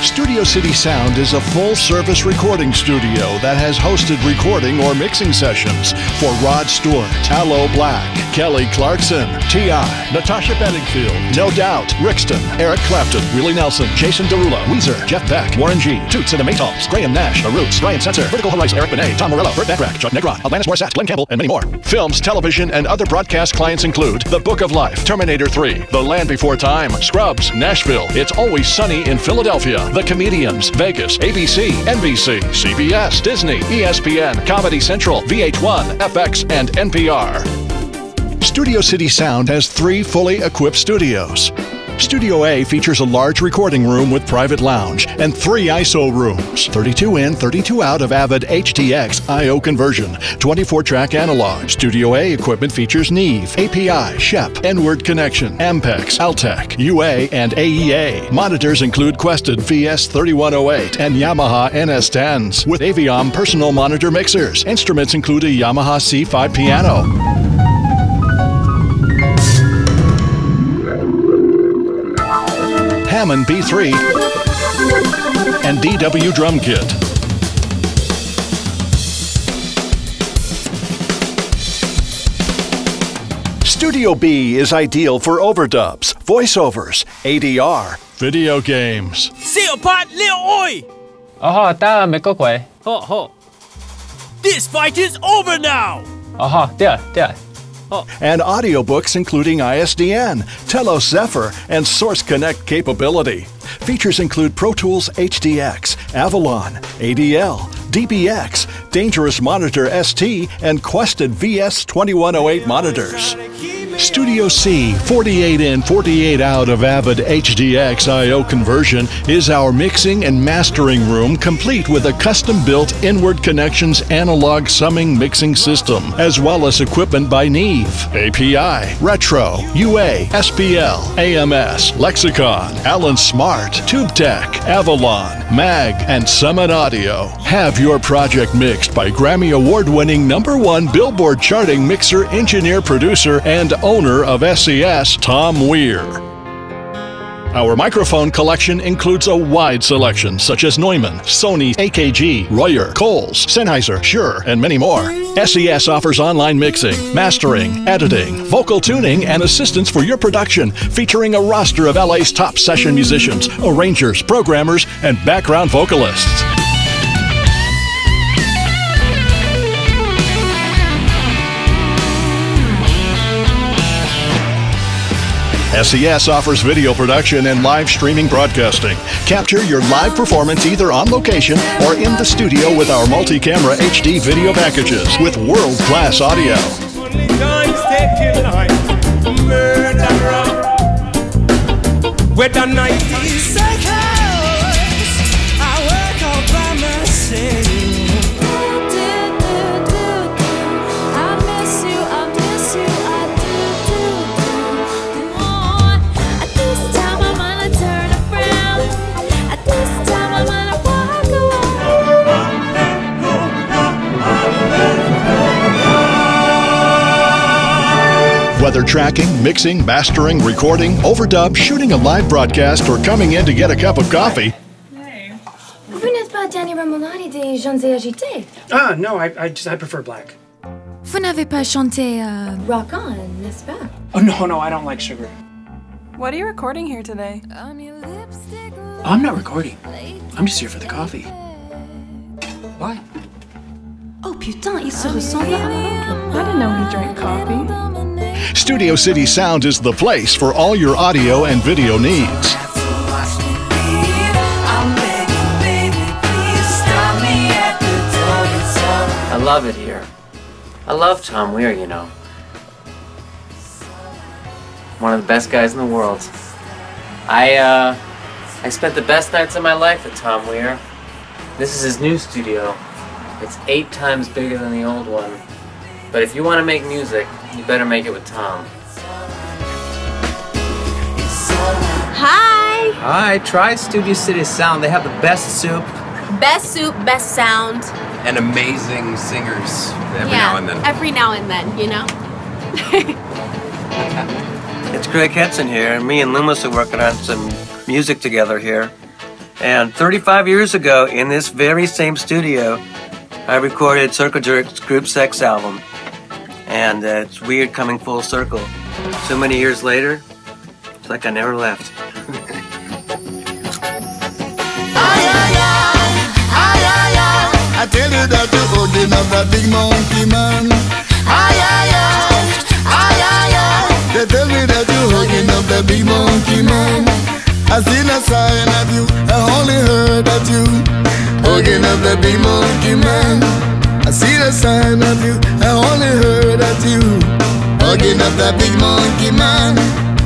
Studio City Sound is a full-service recording studio that has hosted recording or mixing sessions for Rod Stewart, Aloe Black, Kelly Clarkson, T.I., Natasha Bedingfield, No Doubt, Rixton, Eric Clapton, Willie Nelson, Jason Derulo, Weezer, Jeff Beck, Warren G, Toots and the Maytals, Graham Nash, The Roots, Brian Setzer, Vertical Horizon, Eric Benet, Tom Morello, Burt Bacharach, Chuck Negron, Alanis Morissette, Glenn Campbell, and many more. Films, television, and other broadcast clients include The Book of Life, Terminator 3, The Land Before Time, Scrubs, Nashville, It's Always Sunny in Philadelphia, The Comedians, Vegas, ABC, NBC, CBS, Disney, ESPN, Comedy Central, VH1, FX, and NPR. Studio City Sound has 3 fully equipped studios. Studio A features a large recording room with private lounge and 3 ISO rooms, 32 in, 32 out of Avid HTX I/O conversion, 24-track analog. Studio A equipment features Neve, API, Shep, N-Word Connection, Ampex, Altec, UA, and AEA. Monitors include Quested VS3108 and Yamaha NS10s with Aviom personal monitor mixers. Instruments include a Yamaha C5 piano, Hammond B3, and DW drum kit. Studio B is ideal for overdubs, voiceovers, ADR, video games. This fight is over now! And audiobooks including ISDN, Telos Zephyr, and Source Connect capability. Features include Pro Tools HDX, Avalon, ADL, DBX, Dangerous Monitor ST, and Quested VS2108 monitors. Studio C, 48 in, 48 out of Avid HDX I/O conversion, is our mixing and mastering room, complete with a custom-built Inward Connections analog summing mixing system, as well as equipment by Neve, API, Retro, UA, SPL, AMS, Lexicon, Allen Smart, TubeTech, Avalon, MAG, and Summit Audio. Have your project mixed by Grammy Award-winning #1 Billboard charting mixer, engineer, producer, and owner of SES, Tom Weir. Our microphone collection includes a wide selection such as Neumann, Sony, AKG, Royer, Coles, Sennheiser, Shure, and many more. SES offers online mixing, mastering, editing, vocal tuning, and assistance for your production, featuring a roster of LA's top session musicians, arrangers, programmers, and background vocalists. SES offers video production and live streaming broadcasting. Capture your live performance either on location or in the studio with our multi-camera HD video packages with world-class audio. Whether tracking, mixing, mastering, recording, overdub, shooting a live broadcast, or coming in to get a cup of coffee. Hey. Vous n'êtes pas Danny Ramolati des Jeunes et Agités? Ah, no, I prefer black. Vous n'avez pas chanté Rock On, n'est-ce pas? Oh, no, I don't like sugar. What are you recording here today? I'm not recording. I'm just here for the coffee. Why? Oh putain, il se ressemble à un. I didn't know he drank coffee. Studio City Sound is the place for all your audio and video needs. I love it here. I love Tom Weir, you know. One of the best guys in the world. I spent the best nights of my life at Tom Weir. This is his new studio. It's 8 times bigger than the old one. But if you want to make music, you better make it with Tom. Hi! Hi, try Studio City Sound. They have the best soup. Best soup, best sound. And amazing singers every now and then. Every now and then, you know? It's Greg Hetson here, and me and Loomis are working on some music together here. And 35 years ago, in this very same studio, I recorded Circle Jerk's Group Sex album. And it's weird coming full circle. So many years later, it's like I never left. I tell you that you're holding up that big monkey man. They tell me that you're holding up that big monkey man. I seen a sign of you, I only heard that you holding up that big monkey man. I see the sign of you, I only heard that you hugging up that big monkey man.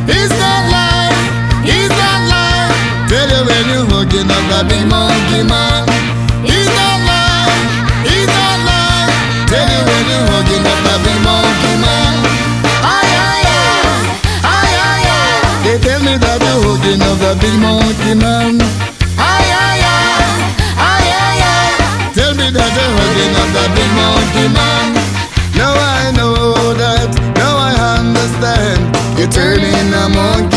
He's not lying, he's not lying. Tell you when you're hugging up that big monkey man. He's not lying, he's not lying. Tell you when you're hugging up that big monkey man. They tell me that you're hugging up that big monkey man. Tell me that you're hugging up that big monkey man. Now I know that, now I understand. You're turning a monkey